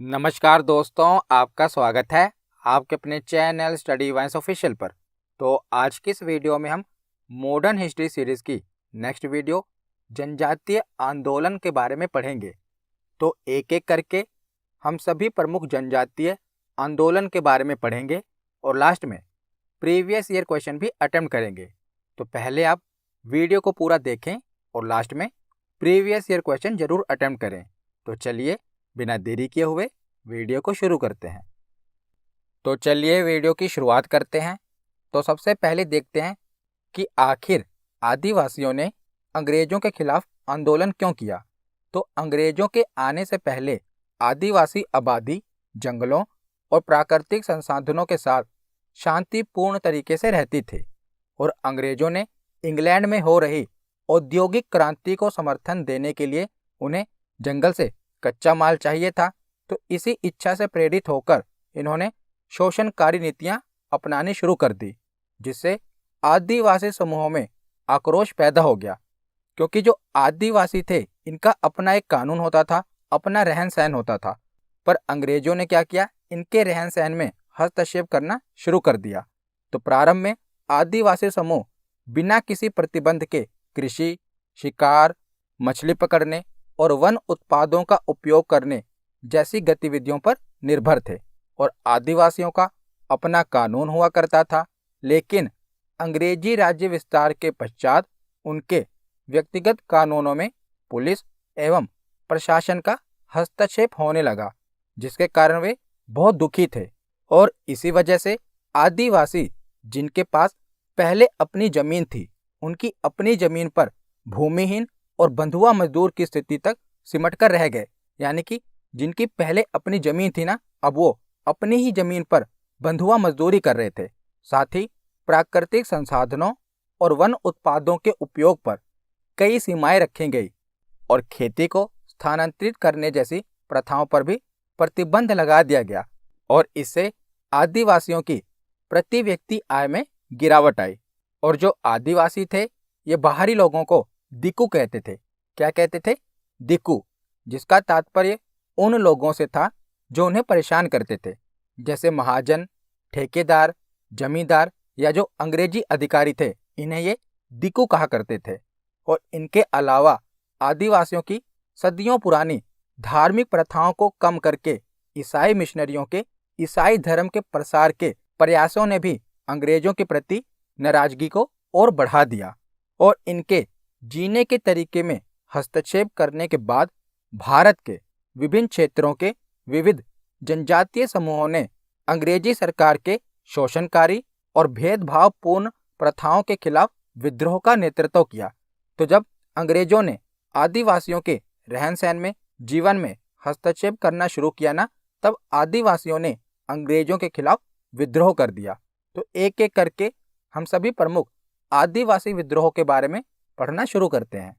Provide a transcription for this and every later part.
नमस्कार दोस्तों, आपका स्वागत है आपके अपने चैनल स्टडी वाइंस ऑफिशियल पर। तो आज की इस वीडियो में हम मॉडर्न हिस्ट्री सीरीज़ की नेक्स्ट वीडियो जनजातीय आंदोलन के बारे में पढ़ेंगे। तो एक एक करके हम सभी प्रमुख जनजातीय आंदोलन के बारे में पढ़ेंगे और लास्ट में प्रीवियस ईयर क्वेश्चन भी अटेम्प्ट करेंगे। तो पहले आप वीडियो को पूरा देखें और लास्ट में प्रीवियस ईयर क्वेश्चन जरूर अटेम्प्ट करें। तो चलिए बिना देरी किए हुए वीडियो को शुरू करते हैं। तो चलिए वीडियो की शुरुआत करते हैं। तो सबसे पहले देखते हैं कि आखिर आदिवासियों ने अंग्रेजों के खिलाफ आंदोलन क्यों किया। तो अंग्रेजों के आने से पहले आदिवासी आबादी जंगलों और प्राकृतिक संसाधनों के साथ शांतिपूर्ण तरीके से रहती थी और अंग्रेजों ने इंग्लैंड में हो रही औद्योगिक क्रांति को समर्थन देने के लिए उन्हें जंगल से कच्चा माल चाहिए था। तो इसी इच्छा से प्रेरित होकर इन्होंने शोषणकारी नीतियां अपनानी शुरू कर दी, जिससे आदिवासी समूहों में आक्रोश पैदा हो गया। क्योंकि जो आदिवासी थे इनका अपना एक कानून होता था, अपना रहन सहन होता था, पर अंग्रेजों ने क्या किया, इनके रहन सहन में हस्तक्षेप करना शुरू कर दिया। तो प्रारंभ में आदिवासी समूह बिना किसी प्रतिबंध के कृषि, शिकार, मछली पकड़ने और वन उत्पादों का उपयोग करने जैसी गतिविधियों पर निर्भर थे और आदिवासियों का अपना कानून हुआ करता था। लेकिन अंग्रेजी राज्य विस्तार के पश्चात उनके व्यक्तिगत कानूनों में पुलिस एवं प्रशासन का हस्तक्षेप होने लगा, जिसके कारण वे बहुत दुखी थे। और इसी वजह से आदिवासी जिनके पास पहले अपनी जमीन थी, उनकी अपनी जमीन पर भूमिहीन और बंधुआ मजदूर की स्थिति तक सिमट कर रह गए। यानी कि जिनकी पहले अपनी जमीन थी ना, अब वो अपनी ही जमीन पर बंधुआ मजदूरी कर रहे थे। साथ ही प्राकृतिक संसाधनों और वन उत्पादों के उपयोग पर कई सीमाएं रखी गई और खेती को स्थानांतरित करने जैसी प्रथाओं पर भी प्रतिबंध लगा दिया गया। और इससे आदिवासियों की प्रति व्यक्ति आय में गिरावट आई। और जो आदिवासी थे ये बाहरी लोगों को दिकू कहते थे। क्या कहते थे? दिकू, जिसका तात्पर्य उन लोगों से था जो उन्हें परेशान करते थे, जैसे महाजन, ठेकेदार, जमींदार या जो अंग्रेजी अधिकारी थे, इन्हें ये दिकू कहा करते थे। और इनके अलावा आदिवासियों की सदियों पुरानी धार्मिक प्रथाओं को कम करके ईसाई मिशनरियों के ईसाई धर्म के प्रसार के प्रयासों ने भी अंग्रेजों के प्रति नाराजगी को और बढ़ा दिया। और इनके जीने के तरीके में हस्तक्षेप करने के बाद भारत के विभिन्न क्षेत्रों के विविध जनजातीय समूहों ने अंग्रेजी सरकार के शोषणकारी और भेदभावपूर्ण प्रथाओं के खिलाफ विद्रोह का नेतृत्व किया। तो जब अंग्रेजों ने आदिवासियों के रहन सहन में, जीवन में हस्तक्षेप करना शुरू किया ना, तब आदिवासियों ने अंग्रेजों के खिलाफ विद्रोह कर दिया। तो एक एक करके हम सभी प्रमुख आदिवासी विद्रोह के बारे में पढ़ना शुरू करते हैं।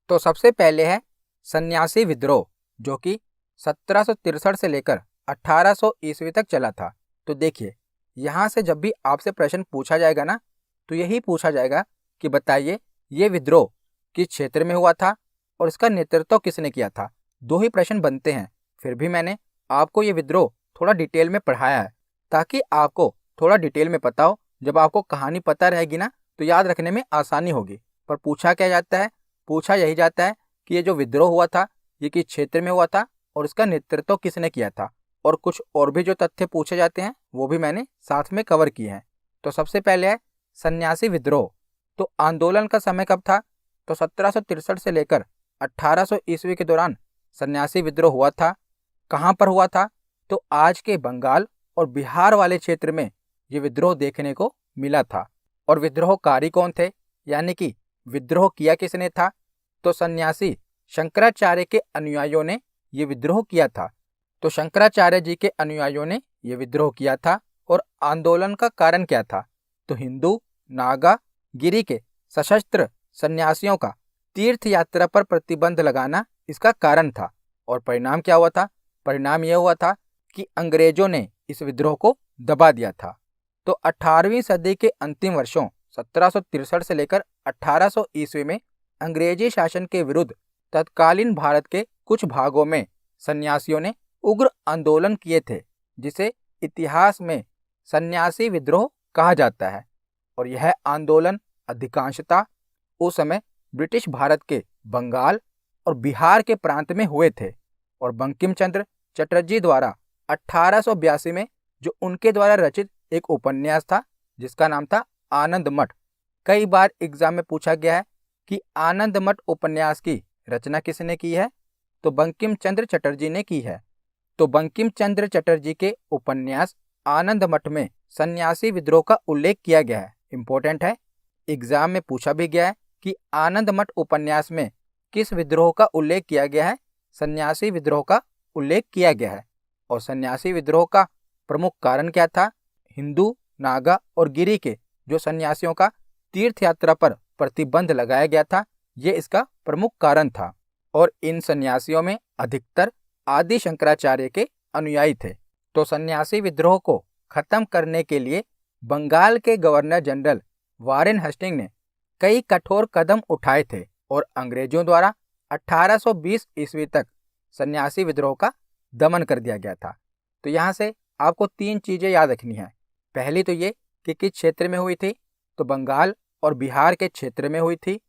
तो सबसे पहले है सन्यासी विद्रोह, जो कि 1763 से लेकर 1800 ईस्वी तक चला था। तो देखिए, यहाँ से जब भी आपसे प्रश्न पूछा जाएगा ना, तो यही पूछा जाएगा कि बताइए ये विद्रोह किस क्षेत्र में हुआ था और इसका नेतृत्व किसने किया था। दो ही प्रश्न बनते हैं। फिर भी मैंने आपको ये विद्रोह थोड़ा डिटेल में पढ़ाया है, ताकि आपको थोड़ा डिटेल में पता हो। जब आपको कहानी पता रहेगी ना, तो याद रखने में आसानी होगी। पर पूछा क्या जाता है? पूछा यही जाता है कि ये जो विद्रोह हुआ था ये किस क्षेत्र में हुआ था और इसका नेतृत्व किसने किया था। और कुछ और भी जो तथ्य पूछे जाते हैं वो भी मैंने साथ में कवर किए हैं। तो सबसे पहले है सन्यासी विद्रोह। तो आंदोलन का समय कब था? तो 1763 से लेकर 1800 ईस्वी के दौरान सन्यासी विद्रोह हुआ था। कहाँ पर हुआ था? तो आज के बंगाल और बिहार वाले क्षेत्र में ये विद्रोह देखने को मिला था। और विद्रोहकारी कौन थे, यानी कि विद्रोह किया किसने था? तो सन्यासी शंकराचार्य के अनुयायियों ने ये विद्रोह किया था। तो शंकराचार्य जी के अनुयायियों ने ये विद्रोह किया था। और आंदोलन का कारण क्या था? तो हिंदू, नागा, गिरी के सशस्त्र सन्यासियों का तीर्थ यात्रा पर प्रतिबंध लगाना इसका कारण था। और परिणाम क्या हुआ था? परिणाम यह हुआ था कि अंग्रेजों ने इस विद्रोह को दबा दिया था। तो 18वीं सदी के अंतिम वर्षों 1763 से लेकर 1800 ईस्वी में अंग्रेजी शासन के विरुद्ध तत्कालीन भारत के कुछ भागों में सन्यासियों ने उग्र आंदोलन किए थे, जिसे इतिहास में सन्यासी विद्रोह कहा जाता है। और यह आंदोलन अधिकांशतः उस समय ब्रिटिश भारत के बंगाल और बिहार के प्रांत में हुए थे। और बंकिम चंद्र चटर्जी द्वारा 1882 में जो उनके द्वारा रचित एक उपन्यास था, जिसका नाम था आनंद मठ। कई बार एग्जाम में पूछा गया है कि आनंद मठ उपन्यास की रचना किसने की है, तो बंकिम चंद्र चटर्जी ने की है। तो बंकिम चंद्र चटर्जी के उपन्यास आनंद मठ में सन्यासी विद्रोह का उल्लेख किया गया है। इंपॉर्टेंट है, एग्जाम में पूछा भी गया है कि आनंद मठ उपन्यास में किस विद्रोह का उल्लेख किया गया है। सन्यासी विद्रोह का उल्लेख किया गया है। और सन्यासी विद्रोह का प्रमुख कारण क्या था? हिंदू, नागा और गिरी के जो सन्यासियों का तीर्थ यात्रा पर प्रतिबंध लगाया गया था, ये इसका प्रमुख कारण था। और इन सन्यासियों में अधिकतर आदि शंकराचार्य के अनुयायी थे। तो सन्यासी विद्रोह को खत्म करने के लिए बंगाल के गवर्नर जनरल वारेन हेस्टिंग ने कई कठोर कदम उठाए थे और अंग्रेजों द्वारा 1820 ईस्वी तक सन्यासी विद्रोह का दमन कर दिया गया था। तो यहाँ से आपको 3 चीजें याद रखनी है। पहली तो ये कि किस क्षेत्र में हुई थी, तो बंगाल और बिहार के क्षेत्र में हुई थी।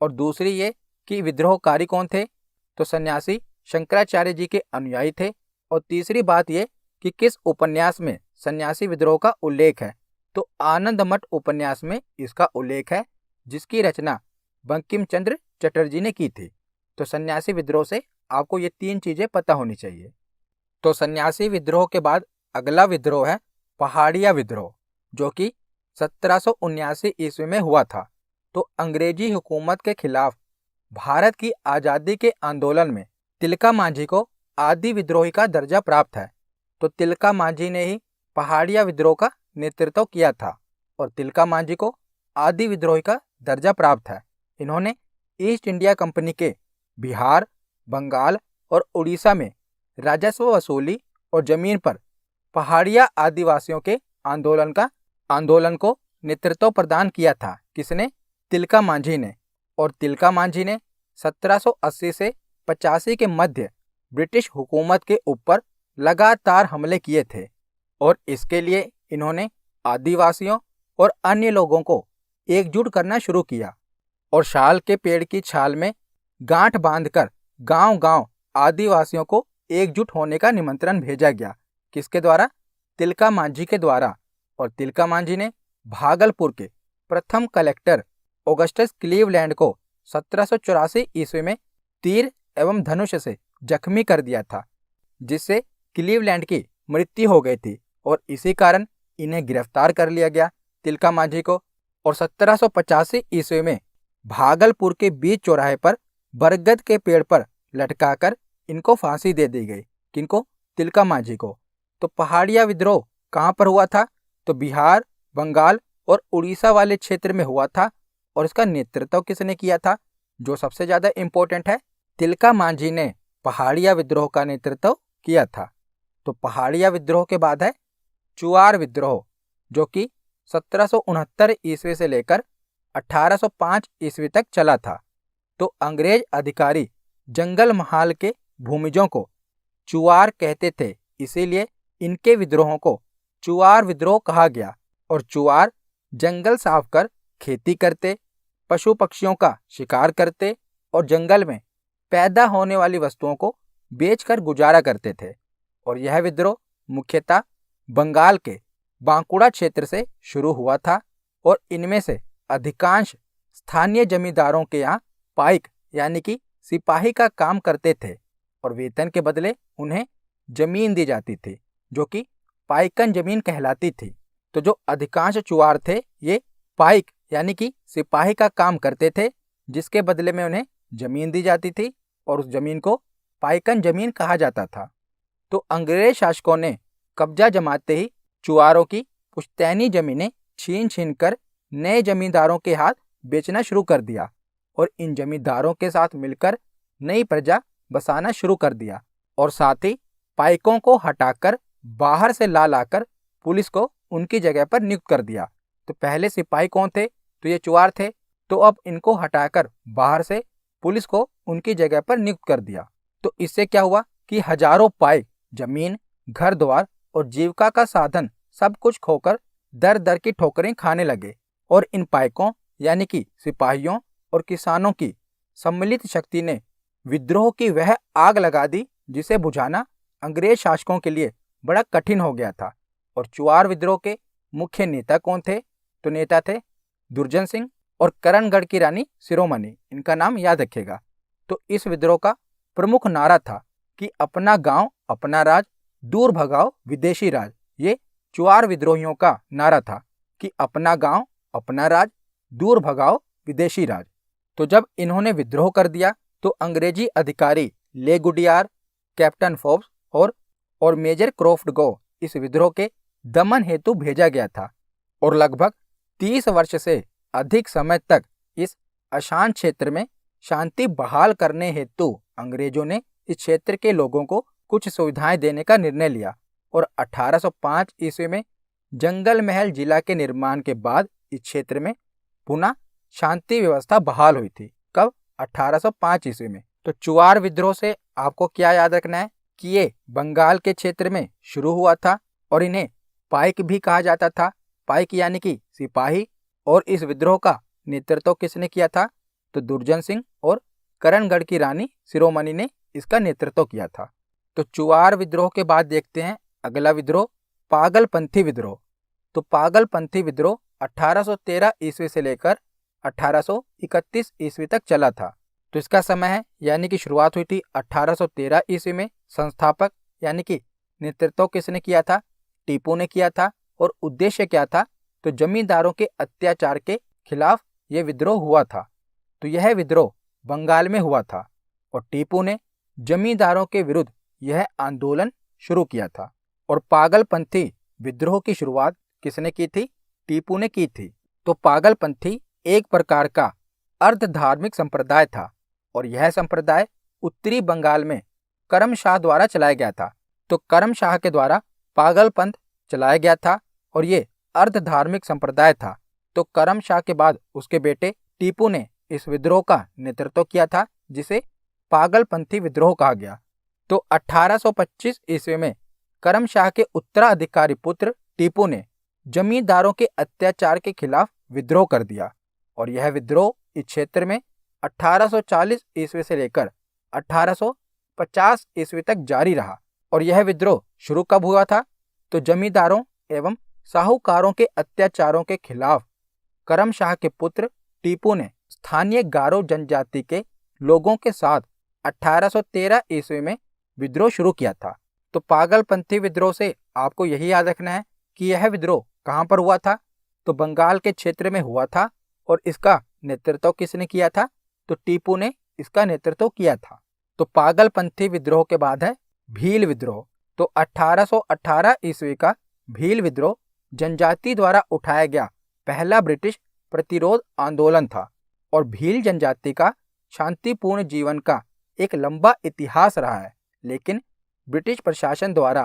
और दूसरी ये कि विद्रोहकारी कौन थे, तो सन्यासी शंकराचार्य जी के अनुयायी थे। और तीसरी बात ये कि किस उपन्यास में सन्यासी विद्रोह का उल्लेख है, तो आनंद मठ उपन्यास में इसका उल्लेख है, जिसकी रचना बंकिम चंद्र चटर्जी ने की थी। तो सन्यासी विद्रोह से आपको ये 3 चीजें पता होनी चाहिए। तो सन्यासी विद्रोह के बाद अगला विद्रोह है पहाड़िया विद्रोह, जो कि 1779 ईस्वी में हुआ था। तो अंग्रेजी हुकूमत के खिलाफ भारत की आज़ादी के आंदोलन में तिलका मांझी को आदि विद्रोही का दर्जा प्राप्त है। तो तिलका मांझी ने ही पहाड़िया विद्रोह का नेतृत्व किया था और तिलका मांझी को आदि विद्रोही का दर्जा प्राप्त है। इन्होंने ईस्ट इंडिया कंपनी के बिहार, बंगाल और उड़ीसा में राजस्व वसूली और जमीन पर पहाड़िया आदिवासियों के आंदोलन को नेतृत्व प्रदान किया था। किसने? तिलका मांझी ने। और तिलका मांझी ने 1780 से 85 के मध्य ब्रिटिश हुकूमत के ऊपर लगातार हमले किए थे और इसके लिए इन्होंने आदिवासियों और अन्य लोगों को एकजुट करना शुरू किया और शाल के पेड़ की छाल में गांठ बांधकर गांव-गांव आदिवासियों को एकजुट होने का निमंत्रण भेजा गया। किसके द्वारा? तिलका मांझी के द्वारा। और तिलका मांझी ने भागलपुर के प्रथम कलेक्टर ऑगस्टस क्लीवलैंड को 1784 ईस्वी में तीर एवं धनुष से जख्मी कर दिया था, जिससे क्लीवलैंड की मृत्यु हो गई थी और इसी कारण इन्हें गिरफ्तार कर लिया गया, तिलका मांझी को। और 1785 ईस्वी में भागलपुर के बीच चौराहे पर बरगद के पेड़ पर लटकाकर इनको फांसी दे दी गई। किनको? तिलका मांझी को। तो पहाड़िया विद्रोह कहाँ पर हुआ था? तो बिहार, बंगाल और उड़ीसा वाले क्षेत्र में हुआ था। और इसका नेतृत्व किसने किया था? जो सबसे ज्यादा इंपॉर्टेंट है, तिलका मांझी ने पहाड़िया विद्रोह का नेतृत्व किया था। तो पहाड़िया विद्रोह के बाद है चुआर विद्रोह, जो कि 1769 ईस्वी से लेकर 1805 ईस्वी तक चला था। तो अंग्रेज अधिकारी जंगल महाल के भूमिजों को चुआर कहते थे, इसीलिए इनके विद्रोहों को चुआर विद्रोह कहा गया। और चुआर जंगल साफ कर खेती करते, पशु पक्षियों का शिकार करते और जंगल में पैदा होने वाली वस्तुओं को बेचकर गुजारा करते थे। और यह विद्रोह मुख्यतः बंगाल के बांकुड़ा क्षेत्र से शुरू हुआ था और इनमें से अधिकांश स्थानीय जमींदारों के यहाँ पाइक यानी कि सिपाही का काम करते थे और वेतन के बदले उन्हें जमीन दी जाती थी, जो कि पाइकन जमीन कहलाती थी। तो जो अधिकांश चुआर थे ये पाइक यानी कि सिपाही का काम करते थे, जिसके बदले में उन्हें जमीन दी जाती थी और उस जमीन को पाइकन जमीन कहा जाता था। तो अंग्रेज शासकों ने कब्जा जमाते ही चुआरों की पुश्तैनी जमीनें छीन कर नए जमींदारों के हाथ बेचना शुरू कर दिया और इन जमींदारों के साथ मिलकर नई प्रजा बसाना शुरू कर दिया। और साथ ही पाइकों को हटाकर बाहर से ला लाकर पुलिस को उनकी जगह पर नियुक्त कर दिया। तो पहले सिपाही कौन थे? तो ये चुआर थे। तो अब इनको हटाकर बाहर से पुलिस को उनकी जगह पर नियुक्त कर दिया। तो इससे क्या हुआ कि हजारों पाइक जमीन, घर द्वार और जीविका का साधन सब कुछ खोकर दर दर की ठोकरें खाने लगे और इन पायकों यानी कि सिपाहियों और किसानों की सम्मिलित शक्ति ने विद्रोह की वह आग लगा दी जिसे बुझाना अंग्रेज शासकों के लिए बड़ा कठिन हो गया था। और चुआर विद्रोह के मुख्य नेता कौन थे? तो नेता थे दुर्जन सिंह और करणगढ़ की रानी शिरोमणि। इनका नाम याद रखिएगा। तो इस विद्रोह का प्रमुख नारा था कि अपना गांव अपना राज, दूर भगाओ विदेशी राज। ये चुआर विद्रोहियों का नारा था कि अपना गांव अपना राज, दूर भगाओ विदेशी राज। तो जब इन्होंने विद्रोह कर दिया तो अंग्रेजी अधिकारी ले गुडियार, कैप्टन फोर्ब्स और मेजर क्रॉफ्ट को इस विद्रोह के दमन हेतु भेजा गया था और लगभग 30 वर्ष से अधिक समय तक इस अशांत क्षेत्र में शांति बहाल करने हेतु अंग्रेजों ने इस क्षेत्र के लोगों को कुछ सुविधाएं देने का निर्णय लिया। और 1805 ईस्वी में जंगल महल जिला के निर्माण के बाद इस क्षेत्र में पुनः शांति व्यवस्था बहाल हुई थी। कब? 1805 ईस्वी में। तो चुआर विद्रोह से आपको क्या याद रखना है कि ये बंगाल के क्षेत्र में शुरू हुआ था और इन्हें पाइक भी कहा जाता था। पाइक यानी कि सिपाही। और इस विद्रोह का नेतृत्व किसने किया था? तो दुर्जन सिंह और करणगढ़ की रानी शिरोमणि ने इसका नेतृत्व किया था। तो चुआर विद्रोह के बाद देखते हैं अगला विद्रोह, पागलपंथी विद्रोह। तो पागलपंथी विद्रोह 1813 ईस्वी से लेकर 1831 ईस्वी तक चला था। तो इसका समय है यानी कि शुरुआत हुई थी 1813 ईस्वी में। संस्थापक यानी कि नेतृत्व किसने किया था? टीपू ने किया था। और उद्देश्य क्या था? तो जमींदारों के अत्याचार के खिलाफ यह विद्रोह हुआ था। तो यह विद्रोह बंगाल में हुआ था और टीपू ने जमींदारों के विरुद्ध यह आंदोलन शुरू किया था। और पागलपंथी विद्रोह की शुरुआत किसने की थी? टीपू ने की थी। तो पागलपंथी एक प्रकार का अर्ध धार्मिक संप्रदाय था और यह संप्रदाय उत्तरी बंगाल में करमशाह द्वारा चलाया गया था। तो करमशाह के द्वारा पागलपंथ चलाया गया था और ये अर्ध धार्मिक संप्रदाय था। तो करमशाह के बाद उसके बेटे टीपू ने इस विद्रोह का नेतृत्व किया था जिसे पागलपंथी विद्रोह कहा गया। तो 1825 ईस्वी में करमशाह के उत्तराधिकारी पुत्र टीपू ने जमींदारों के अत्याचार के खिलाफ विद्रोह कर दिया और यह विद्रोह इस क्षेत्र में 1840 ईस्वी से लेकर 1850 ईस्वी तक जारी रहा। और यह विद्रोह शुरू कब हुआ था? तो जमींदारों एवं साहूकारों के अत्याचारों के खिलाफ करमशाह के पुत्र टीपू ने स्थानीय गारो जनजाति के लोगों के साथ 1813 ईस्वी में विद्रोह शुरू किया था। तो पागलपंथी विद्रोह से आपको यही याद रखना है कि यह विद्रोह कहाँ पर हुआ था? तो बंगाल के क्षेत्र में हुआ था और इसका नेतृत्व किसने किया था? तो टीपू ने इसका नेतृत्व किया था। तो पागलपंथी विद्रोह के बाद है भील विद्रोह। तो 1818 ईस्वी का भील विद्रोह जनजाति द्वारा उठाया गया पहला ब्रिटिश प्रतिरोध आंदोलन था और भील जनजाति का शांतिपूर्ण जीवन का एक लंबा इतिहास रहा है। लेकिन ब्रिटिश प्रशासन द्वारा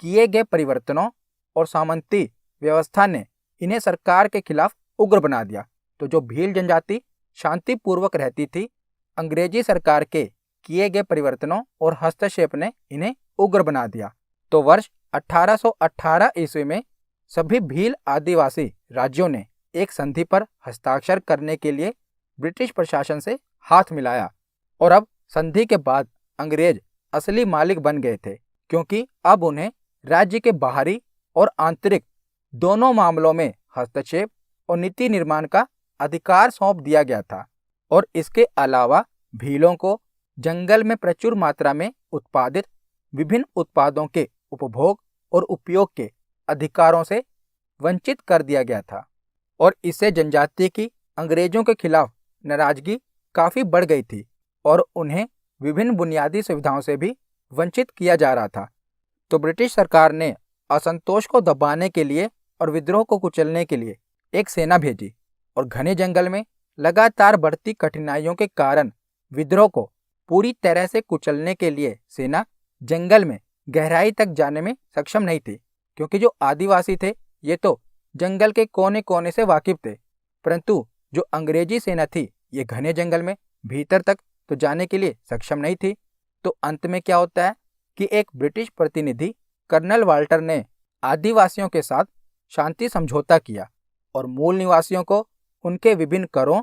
किए गए परिवर्तनों और सामंती व्यवस्था ने इन्हें सरकार के खिलाफ उग्र बना दिया। तो जो भील जनजाति शांतिपूर्वक रहती थी, अंग्रेजी सरकार के किए गए परिवर्तनों और हस्तक्षेप ने इन्हें उग्र बना दिया। तो वर्ष 1818 ईस्वी में सभी भील आदिवासी राज्यों ने एक संधि पर हस्ताक्षर करने के लिए ब्रिटिश प्रशासन से हाथ मिलाया और अब संधि के बाद अंग्रेज असली मालिक बन गए थे, क्योंकि अब उन्हें राज्य के बाहरी और आंतरिक दोनों मामलों में हस्तक्षेप और नीति निर्माण का अधिकार सौंप दिया गया था। और इसके अलावा भीलों को जंगल में प्रचुर मात्रा में उत्पादित विभिन्न उत्पादों के उपभोग और उपयोग के अधिकारों से वंचित कर दिया गया था और इससे जनजाति की अंग्रेजों के खिलाफ नाराजगी काफी बढ़ गई थी और उन्हें विभिन्न बुनियादी सुविधाओं से भी वंचित किया जा रहा था। तो ब्रिटिश सरकार ने असंतोष को दबाने के लिए और विद्रोह को कुचलने के लिए एक सेना भेजी और घने जंगल में लगातार बढ़ती कठिनाइयों के कारण विद्रोह को पूरी तरह से कुचलने के लिए सेना जंगल में गहराई तक जाने में सक्षम नहीं थी, क्योंकि जो आदिवासी थे ये तो जंगल के कोने कोने से वाकिफ थे, परंतु जो अंग्रेजी सेना थी ये घने जंगल में भीतर तक तो जाने के लिए सक्षम नहीं थी। तो अंत में क्या होता है कि एक ब्रिटिश प्रतिनिधि कर्नल वाल्टर ने आदिवासियों के साथ शांति समझौता किया और मूल निवासियों को उनके विभिन्न करों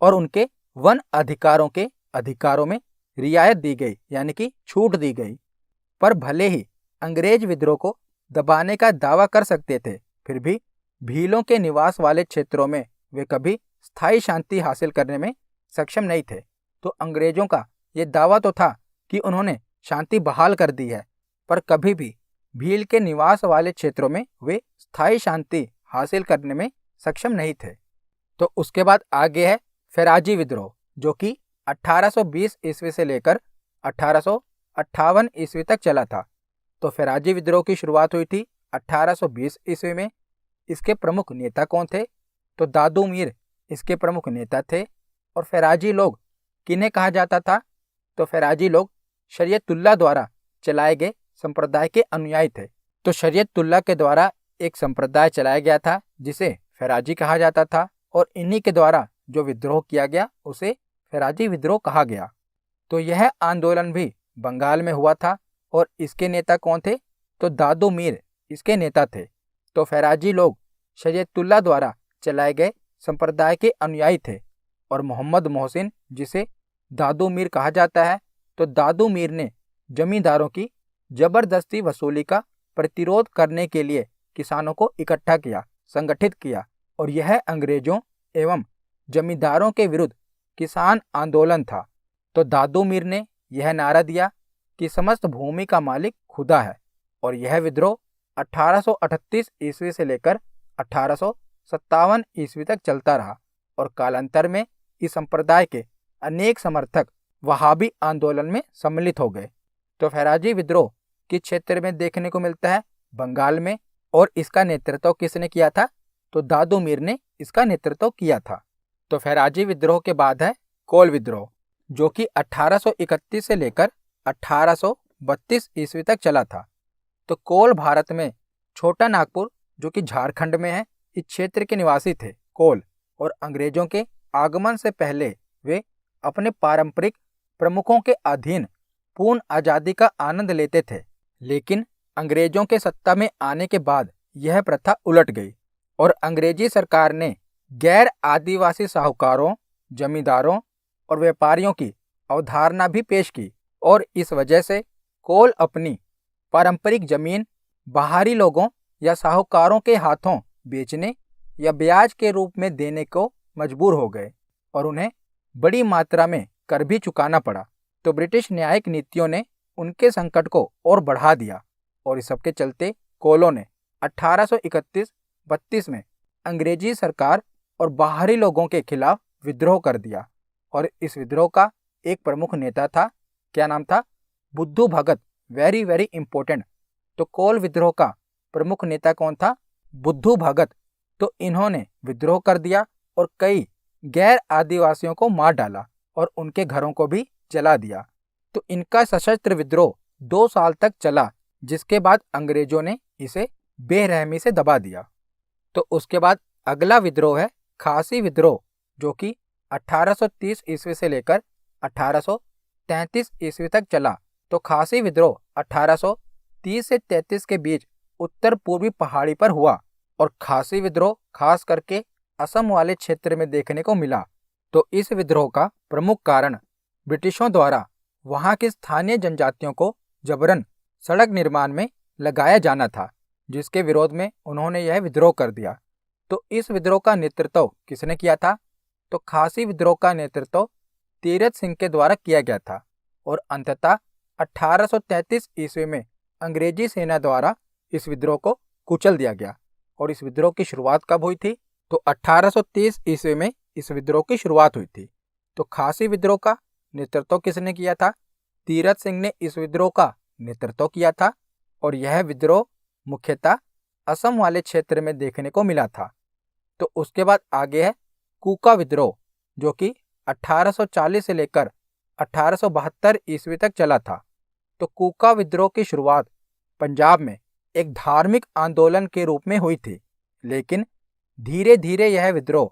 और उनके वन अधिकारों के अधिकारों में रियायत दी गई, यानी कि छूट दी गई। पर भले ही अंग्रेज विद्रोह को दबाने का दावा कर सकते थे, फिर भी भीलों के निवास वाले क्षेत्रों में वे कभी स्थायी शांति हासिल करने में सक्षम नहीं थे। तो अंग्रेजों का ये दावा तो था कि उन्होंने शांति बहाल कर दी है, पर कभी भी भील के निवास वाले क्षेत्रों में वे स्थायी शांति हासिल करने में सक्षम नहीं थे। तो उसके बाद आगे है फेराजी विद्रोह, जो कि 1820 ईस्वी से लेकर 1858 ईस्वी तक चला था। तो फेराजी विद्रोह की शुरुआत हुई थी 1820 ईस्वी में। इसके प्रमुख नेता कौन थे? तो दादू मीर इसके प्रमुख नेता थे। और फेराजी लोग किन्हें कहा जाता था? तो फेराजी लोग शरीयतुल्लाह द्वारा चलाए गए संप्रदाय के अनुयायी थे। तो शरीयतुल्लाह के द्वारा एक संप्रदाय चलाया गया था जिसे फेराजी कहा जाता था, और इन्हीं के द्वारा जो विद्रोह किया गया उसे फेराजी विद्रोह कहा गया। तो यह आंदोलन भी बंगाल में हुआ था, और इसके नेता कौन थे? तो दादू मीर इसके नेता थे। तो फेराजी लोग शरीयतुल्लाह द्वारा चलाए गए संप्रदाय के अनुयायी थे, और मोहम्मद मोहसिन जिसे दादू मीर कहा जाता है, तो दादू मीर ने जमींदारों की जबरदस्ती वसूली का प्रतिरोध करने के लिए किसानों को इकट्ठा किया, संगठित किया, और यह अंग्रेजों एवं जमींदारों के विरुद्ध किसान आंदोलन था। तो दादू मीर ने यह नारा दिया कि समस्त भूमि का मालिक खुदा है, और यह विद्रोह 1838 ईस्वी से लेकर 1857 ईस्वी तक चलता रहा, और कालांतर में इस संप्रदाय के अनेक समर्थक वहाबी आंदोलन में सम्मिलित हो गए। तो फेराजी विद्रोह किस क्षेत्र में देखने को मिलता है? बंगाल में। और इसका नेतृत्व किसने किया था? तो दादू मीर ने इसका नेतृत्व किया था। तो फेराजी विद्रोह के बाद है कोल विद्रोह, जो कि 1831 से लेकर 1832 ईस्वी तक चला था। तो कोल भारत में छोटा नागपुर, जो कि झारखंड में है, इस क्षेत्र के निवासी थे कोल, और अंग्रेजों के आगमन से पहले वे अपने पारंपरिक प्रमुखों के अधीन पूर्ण आज़ादी का आनंद लेते थे। लेकिन अंग्रेजों के सत्ता में आने के बाद यह प्रथा उलट गई, और अंग्रेजी सरकार ने गैर आदिवासी साहूकारों, जमींदारों और व्यापारियों की अवधारणा भी पेश की, और इस वजह से कोल अपनी पारंपरिक जमीन बाहरी लोगों या साहूकारों के हाथों बेचने या ब्याज के रूप में देने को मजबूर हो गए, और उन्हें बड़ी मात्रा में कर भी चुकाना पड़ा। तो ब्रिटिश न्यायिक नीतियों ने उनके संकट को और बढ़ा दिया, और इस सबके चलते कोलों ने 1831-32 में अंग्रेजी सरकार और बाहरी लोगों के खिलाफ विद्रोह कर दिया। और इस विद्रोह का एक प्रमुख नेता था, क्या नाम था? बुद्धू भगत। Very very important. तो कोल विद्रोह का प्रमुख नेता कौन था? बुद्धू भगत। तो इन्होंने विद्रोह कर दिया और कई गैर आदिवासियों को मार डाला और उनके घरों को भी जला दिया। तो इनका सशस्त्र विद्रोह 2 साल तक चला, जिसके बाद अंग्रेजों ने इसे बेरहमी से दबा दिया। तो उसके बाद अगला विद्रोह है खासी विद्रोह, जो कि 1830 ईस्वी से लेकर 1833 ईस्वी तक चला। तो खासी विद्रोह 1830 से 33 के बीच उत्तर पूर्वी पहाड़ी पर हुआ, और खासी विद्रोह खास करके असम वाले क्षेत्र में देखने को मिला। तो इस विद्रोह का प्रमुख कारण ब्रिटिशों द्वारा वहां की स्थानीय जनजातियों को जबरन सड़क निर्माण में लगाया जाना था, जिसके विरोध में उन्होंने यह विद्रोह कर दिया। तो इस विद्रोह का नेतृत्व किसने किया था? तो खासी विद्रोह का नेतृत्व तीरथ सिंह के द्वारा किया गया था, और अंततः 1833 ईस्वी में अंग्रेजी सेना द्वारा इस विद्रोह को कुचल दिया गया। और इस विद्रोह की शुरुआत कब हुई थी? तो 1830 ईस्वी में इस विद्रोह की शुरुआत हुई थी। तो खासी विद्रोह का नेतृत्व किसने किया था? तीरथ सिंह ने इस विद्रोह का नेतृत्व किया था, और यह विद्रोह मुख्यतः असम वाले क्षेत्र में देखने को मिला था। तो उसके बाद आगे है कूका विद्रोह, जो कि 1840 से लेकर 1872 ईस्वी तक चला था। तो कूका विद्रोह की शुरुआत पंजाब में एक धार्मिक आंदोलन के रूप में हुई थी, लेकिन धीरे धीरे यह विद्रोह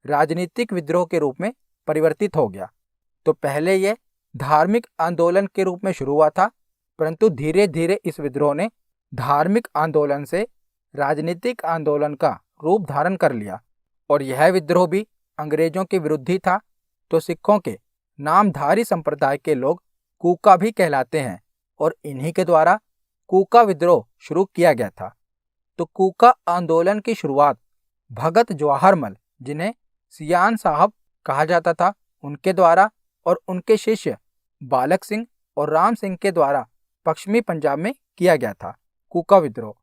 राजनीतिक विद्रोह के रूप में परिवर्तित हो गया। तो पहले यह धार्मिक आंदोलन के रूप में शुरू हुआ था, परंतु धीरे धीरे इस विद्रोह ने धार्मिक आंदोलन से राजनीतिक आंदोलन का रूप धारण कर लिया और यह विद्रोह भी अंग्रेजों के विरुद्ध ही था। तो सिखों के नामधारी संप्रदाय के लोग कूका भी कहलाते हैं और इन्हीं के द्वारा कूका विद्रोह शुरू किया गया था। तो कूका आंदोलन की शुरुआत भगत जवाहरमल, जिन्हें सियान साहब कहा जाता था, उनके द्वारा और उनके शिष्य बालक सिंह और राम सिंह के द्वारा पश्चिमी पंजाब में किया गया था कूका विद्रोह।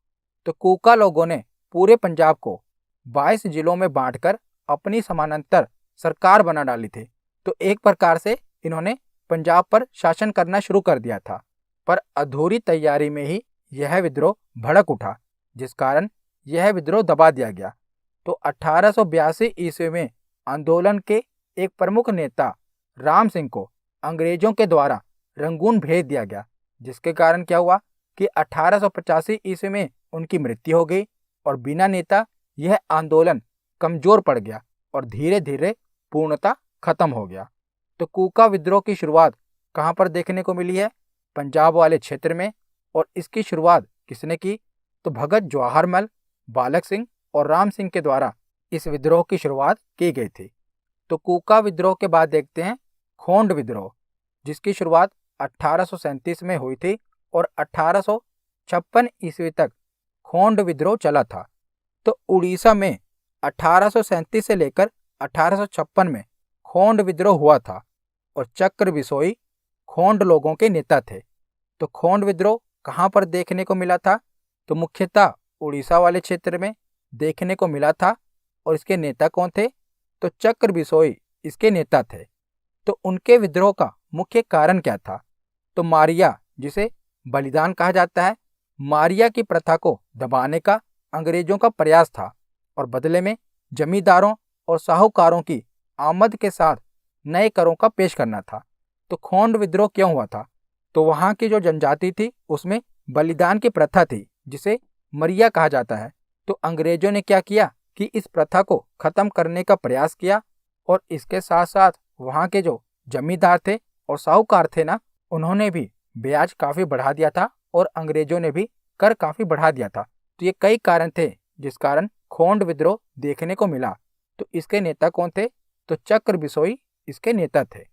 तो कूका लोगों ने पूरे पंजाब को 22 जिलों में बांटकर अपनी समानांतर सरकार बना डाली थी। तो एक प्रकार से इन्होंने पंजाब पर शासन करना शुरू कर दिया था, पर अधूरी तैयारी में ही यह विद्रोह भड़क उठा, जिस कारण यह विद्रोह दबा दिया गया। तो 1882 ईस्वी में आंदोलन के एक प्रमुख नेता राम सिंह को अंग्रेजों के द्वारा रंगून भेज दिया गया, जिसके कारण क्या हुआ कि 1885 ईस्वी में उनकी मृत्यु हो गई और बिना नेता यह आंदोलन कमजोर पड़ गया और धीरे धीरे पूर्णतः खत्म हो गया। तो कूका विद्रोह की शुरुआत कहाँ पर देखने को मिली है? पंजाब वाले क्षेत्र में। और इसकी शुरुआत किसने की? तो भगत जवाहरमल, बालक सिंह और राम सिंह के द्वारा इस विद्रोह की शुरुआत की गई थी। तो कूका विद्रोह के बाद देखते हैं खोंड विद्रोह, जिसकी शुरुआत 1837 में हुई थी और 1856 ईस्वी तक खोंड विद्रोह चला था। तो उड़ीसा में 1837 से लेकर 1856 में खोंड विद्रोह हुआ था और चक्र बिसोई खोंड लोगों के नेता थे। तो खोंड विद्रोह कहाँ पर देखने को मिला था? तो मुख्यतः उड़ीसा वाले क्षेत्र में देखने को मिला था। और इसके नेता कौन थे? तो चक्र बिसोई इसके नेता थे। तो उनके विद्रोह का मुख्य कारण क्या था? तो मारिया, जिसे बलिदान कहा जाता है, मारिया की प्रथा को दबाने का अंग्रेजों का प्रयास था और बदले में जमींदारों और साहूकारों की आमद के साथ नए करों का पेश करना था। तो खोंड विद्रोह क्यों हुआ था? तो वहां की जो जनजाति थी उसमें बलिदान की प्रथा थी, जिसे मरिया कहा जाता है। तो अंग्रेजों ने क्या किया कि इस प्रथा को खत्म करने का प्रयास किया और इसके साथ साथ वहां के जो जमींदार थे और साहूकार थे ना, उन्होंने भी ब्याज काफी बढ़ा दिया था और अंग्रेजों ने भी कर काफी बढ़ा दिया था। तो ये कई कारण थे जिस कारण खोंड विद्रोह देखने को मिला। तो इसके नेता कौन थे? तो चक्र बिसोई इसके नेता थे।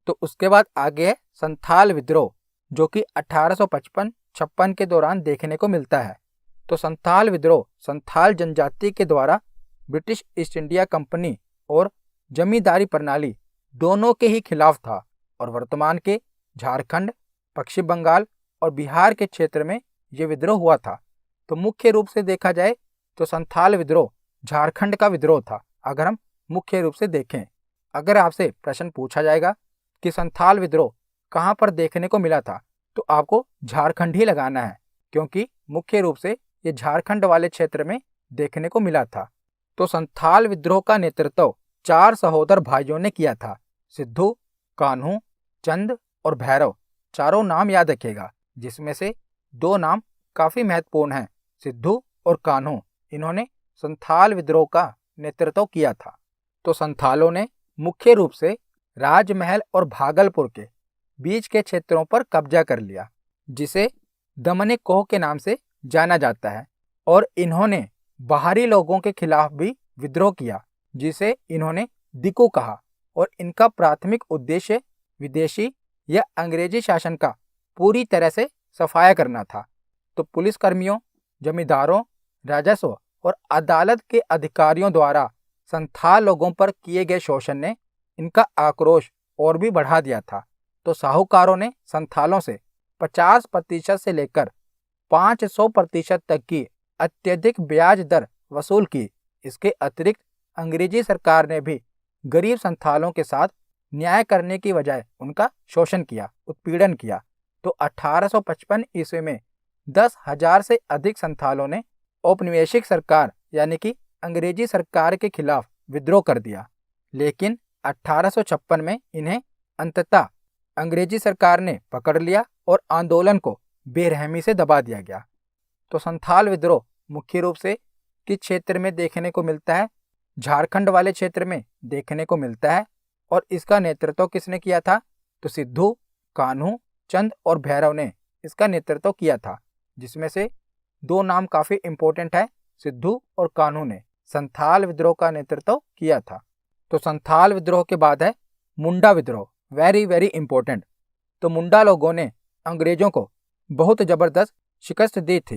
तो उसके बाद आगे है संथाल विद्रोह, जो कि 1855-56 के दौरान देखने को मिलता है। तो संथाल विद्रोह संथाल जनजाति के द्वारा ब्रिटिश ईस्ट इंडिया कंपनी और जमींदारी प्रणाली दोनों के ही खिलाफ था और वर्तमान के झारखंड, पश्चिम बंगाल और बिहार के क्षेत्र में यह विद्रोह हुआ था। तो मुख्य रूप से देखा जाए तो संथाल विद्रोह झारखंड का विद्रोह था। अगर हम मुख्य रूप से देखें, अगर आपसे प्रश्न पूछा जाएगा कि संथाल विद्रोह कहाँ पर देखने को मिला था, तो आपको झारखंड ही लगाना है, क्योंकि मुख्य रूप से ये झारखंड वाले क्षेत्र में देखने को मिला था। तो संथाल विद्रोह का नेतृत्व 4 सहोदर भाइयों ने किया था। सिद्धू, कान्हू, चंद और भैरव, चारों नाम याद रखिएगा, जिसमें से 2 नाम काफी महत्वपूर्ण हैं, सिद्धू और कान्हू। इन्होंने संथाल विद्रोह का नेतृत्व किया था। तो संथालों ने मुख्य रूप से राजमहल और भागलपुर के बीच के क्षेत्रों पर कब्जा कर लिया, जिसे दमने कोह के नाम से जाना जाता है। और इन्होंने बाहरी लोगों के खिलाफ भी विद्रोह किया, जिसे इन्होंने दिकू कहा। और इनका प्राथमिक उद्देश्य विदेशी या अंग्रेजी शासन का पूरी तरह से सफाया करना था। तो पुलिस कर्मियों, जमींदारों, राजस्व और अदालत के अधिकारियों द्वारा संथाल लोगों पर किए गए शोषण ने इनका आक्रोश और भी बढ़ा दिया था। तो साहूकारों ने संथालों से 50% से लेकर 500% तक की अत्यधिक ब्याज दर वसूल की। इसके अतिरिक्त अंग्रेजी सरकार ने भी गरीब संथालों के साथ न्याय करने की बजाय उनका शोषण किया, उत्पीड़न किया। तो 1855 ईस्वी में 10,000 से अधिक संथालों ने औपनिवेशिक सरकार यानी कि अंग्रेजी सरकार के खिलाफ विद्रोह कर दिया। लेकिन 1856 में इन्हें अंततः अंग्रेजी सरकार ने पकड़ लिया और आंदोलन को बेरहमी से दबा दिया गया। तो संथाल विद्रोह मुख्य रूप से किस क्षेत्र में देखने को मिलता है? झारखंड वाले क्षेत्र में देखने को मिलता है। और इसका नेतृत्व किसने किया था? तो सिद्धू, कान्हू, चंद और भैरव ने इसका नेतृत्व किया था, जिसमें से दो नाम काफ़ी इम्पोर्टेंट है, सिद्धू और कान्हू ने संथाल विद्रोह का नेतृत्व किया था। तो संथाल विद्रोह के बाद है मुंडा विद्रोह, वेरी वेरी इंपॉर्टेंट। तो मुंडा लोगों ने अंग्रेजों को बहुत ज़बरदस्त शिकस्त दी थी।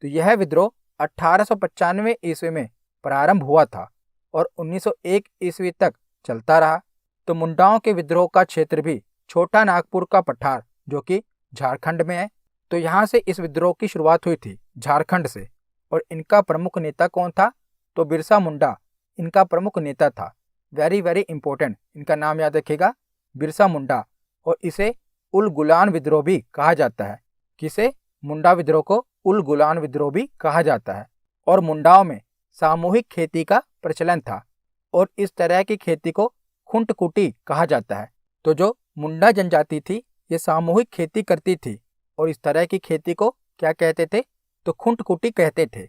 तो यह विद्रोह 1895 ईस्वी में प्रारंभ हुआ था और 1901 ईस्वी तक चलता रहा। तो मुंडाओं के विद्रोह का क्षेत्र भी छोटा नागपुर का पठार, जो कि झारखंड में है। तो यहाँ से इस विद्रोह की शुरुआत हुई थी, झारखंड से। और इनका प्रमुख नेता कौन था? तो बिरसा मुंडा इनका प्रमुख नेता था। वेरी वेरी इंपॉर्टेंट, इनका नाम याद रखिएगा, बिरसा मुंडा। और इसे उल गुलान विद्रोह भी कहा जाता है। किसे? मुंडा विद्रोह को उल गुलान विद्रोह भी कहा जाता है। और मुंडाओं में सामूहिक खेती का प्रचलन था और इस तरह की खेती को खुंटकुटी कहा जाता है। तो जो मुंडा जनजाति थी, ये सामूहिक खेती करती थी और इस तरह की खेती को क्या कहते थे? तो खुंटकुटी कहते थे।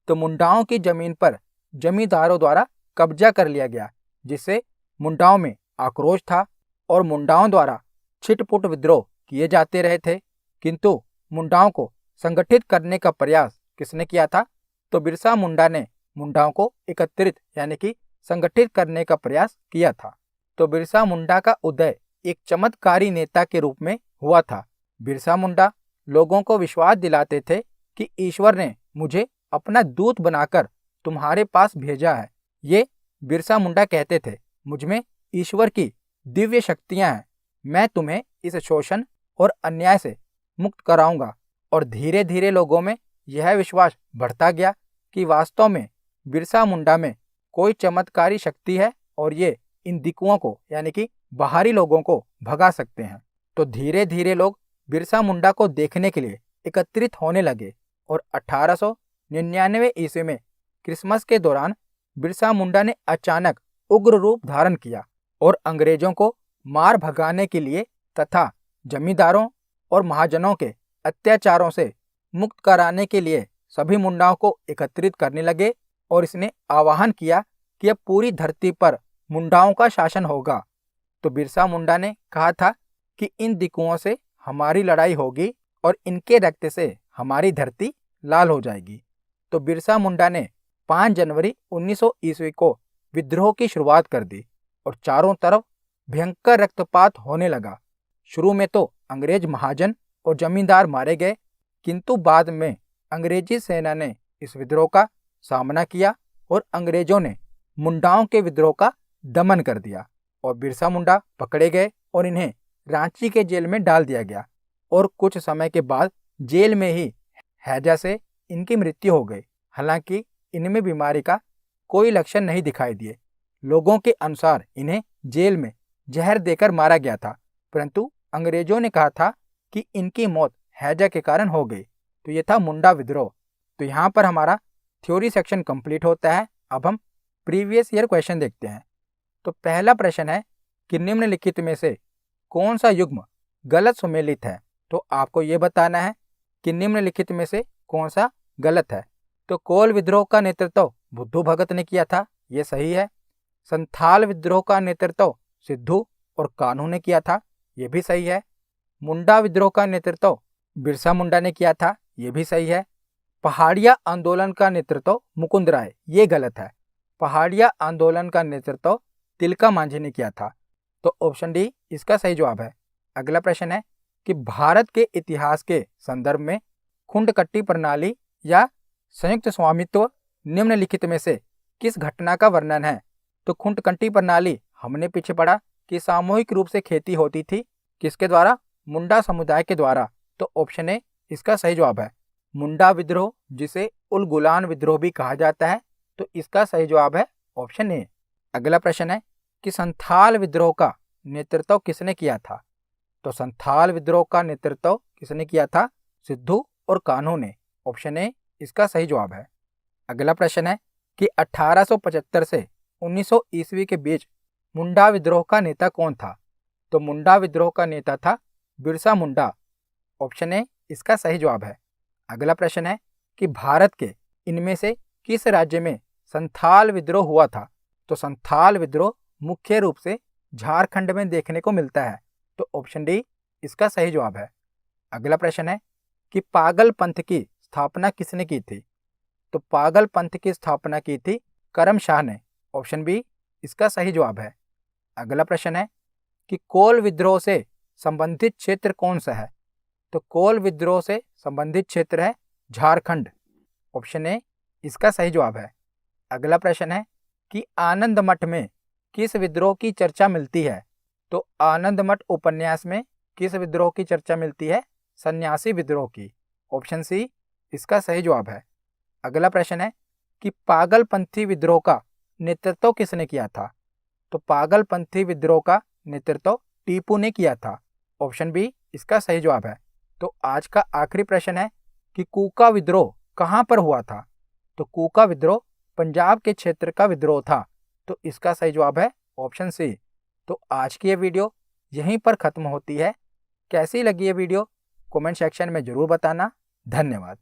तो मुंडाओं की जमीन पर जमींदारों द्वारा कब्जा कर लिया गया, जिससे मुंडाओं में आक्रोश था और मुंडाओं द्वारा छिटपुट विद्रोह किए जाते रहे थे। किंतु मुंडाओं को संगठित करने का प्रयास किसने किया था? तो बिरसा मुंडा ने मुंडाओं को एकत्रित यानी कि संगठित करने का प्रयास किया था। तो बिरसा मुंडा का उदय एक चमत्कारी नेता के रूप में हुआ था। बिरसा मुंडा लोगों को विश्वास दिलाते थे कि ईश्वर ने मुझे अपना दूत बनाकर तुम्हारे पास भेजा है। ये बिरसा मुंडा कहते थे, मुझमें ईश्वर की दिव्य शक्तियां हैं, मैं तुम्हें इस शोषण और अन्याय से मुक्त कराऊंगा। और धीरे धीरे लोगों में यह विश्वास बढ़ता गया कि वास्तव में बिरसा मुंडा में कोई चमत्कारी शक्ति है और ये इन दिकुओं को यानी कि बाहरी लोगों को भगा सकते हैं। तो धीरे धीरे लोग बिरसा मुंडा को देखने के लिए एकत्रित होने लगे और 1899 ईस्वी में क्रिसमस के दौरान बिरसा मुंडा ने अचानक उग्र रूप धारण किया और अंग्रेजों को मार भगाने के लिए तथा जमींदारों और महाजनों के अत्याचारों से मुक्त कराने के लिए सभी मुंडाओं को एकत्रित करने लगे और इसने आह्वान किया कि अब पूरी धरती पर मुंडाओं का शासन होगा। तो बिरसा मुंडा ने कहा था कि इन दिकुओं से हमारी लड़ाई होगी और इनके रक्त से हमारी धरती लाल हो जाएगी। तो बिरसा मुंडा ने 5 जनवरी 1900 ईस्वी को विद्रोह की शुरुआत कर दी और चारों तरफ भयंकर रक्तपात होने लगा। शुरू में तो अंग्रेज महाजन और जमींदार मारे गए, किंतु बाद में अंग्रेजी सेना ने इस विद्रोह का सामना किया और अंग्रेजों ने मुंडाओं के विद्रोह का दमन कर दिया और बिरसा मुंडा पकड़े गए और इन्हें रांची के जेल में डाल दिया गया। और कुछ समय के बाद जेल में ही हैजा से इनकी मृत्यु हो गई। हालांकि इनमें बीमारी का कोई लक्षण नहीं दिखाई दिए। लोगों के अनुसार इन्हें जेल में जहर देकर मारा गया था, परंतु अंग्रेजों ने कहा था कि इनकी मौत हैजा के कारण हो गई। तो ये था मुंडा विद्रोह। तो यहाँ पर हमारा थ्योरी सेक्शन कंप्लीट होता है। अब हम प्रीवियस ईयर क्वेश्चन देखते हैं। तो पहला प्रश्न है कि निम्नलिखित में से कौन सा युग्म गलत सुमेलित है? तो आपको ये बताना है कि निम्नलिखित में से कौन सा गलत है। तो कोल विद्रोह का नेतृत्व बुद्धू भगत ने किया था, ये सही है। संथाल विद्रोह का नेतृत्व सिद्धू और कान्हू ने किया था, ये भी सही है। मुंडा विद्रोह का नेतृत्व बिरसा मुंडा ने किया था, ये भी सही है। पहाड़िया आंदोलन का नेतृत्व मुकुंद राय, ये गलत है। पहाड़िया आंदोलन का नेतृत्व तिलका मांझी ने किया था। तो ऑप्शन डी इसका सही जवाब है। अगला प्रश्न है कि भारत के इतिहास के संदर्भ में खुंडकट्टी प्रणाली या संयुक्त स्वामित्व निम्नलिखित में से किस घटना का वर्णन है? तो खुंडकट्टी प्रणाली हमने पीछे पढ़ा कि सामूहिक रूप से खेती होती थी, किसके द्वारा? मुंडा समुदाय के द्वारा। तो ऑप्शन ए इसका सही जवाब है। मुंडा विद्रोह, जिसे उल गुलान विद्रोह भी कहा जाता है, तो इसका सही जवाब है ऑप्शन ए। अगला प्रश्न है कि संथाल विद्रोह का नेतृत्व किसने किया था? तो संथाल विद्रोह का नेतृत्व किसने किया था? सिद्धू और कान्हू ने। ऑप्शन ए इसका सही जवाब है। अगला प्रश्न है कि 1875 से 1900 ईस्वी के बीच मुंडा विद्रोह का नेता कौन था? तो मुंडा विद्रोह का नेता था बिरसा मुंडा। ऑप्शन ए इसका सही जवाब है। अगला प्रश्न है कि भारत के इनमें से किस राज्य में संथाल विद्रोह हुआ था? तो संथाल विद्रोह मुख्य रूप से झारखंड में देखने को मिलता है। तो ऑप्शन डी इसका सही जवाब है। अगला प्रश्न है कि पागल पंथ की स्थापना किसने की थी? तो पागल पंथ की स्थापना की थी करम शाह ने। ऑप्शन बी इसका सही जवाब है। अगला प्रश्न है कि कोल विद्रोह से संबंधित क्षेत्र कौन सा है? तो कोल विद्रोह से संबंधित क्षेत्र है झारखंड। ऑप्शन ए इसका सही जवाब है। अगला प्रश्न है कि आनंद मठ में किस विद्रोह की चर्चा मिलती है? तो आनंद मठ उपन्यास में किस विद्रोह की चर्चा मिलती है? सन्यासी विद्रोह की। ऑप्शन सी इसका सही जवाब है। अगला प्रश्न है कि पागलपंथी विद्रोह का नेतृत्व किसने किया था? तो पागलपंथी विद्रोह का नेतृत्व टीपू ने किया था। ऑप्शन बी इसका सही जवाब है। तो आज का आखिरी प्रश्न है कि कूका विद्रोह कहां पर हुआ था? तो कूका विद्रोह पंजाब के क्षेत्र का विद्रोह था। तो इसका सही जवाब है ऑप्शन सी। तो आज की ये वीडियो यहीं पर खत्म होती है। कैसी लगी ये वीडियो कमेंट सेक्शन में जरूर बताना। धन्यवाद।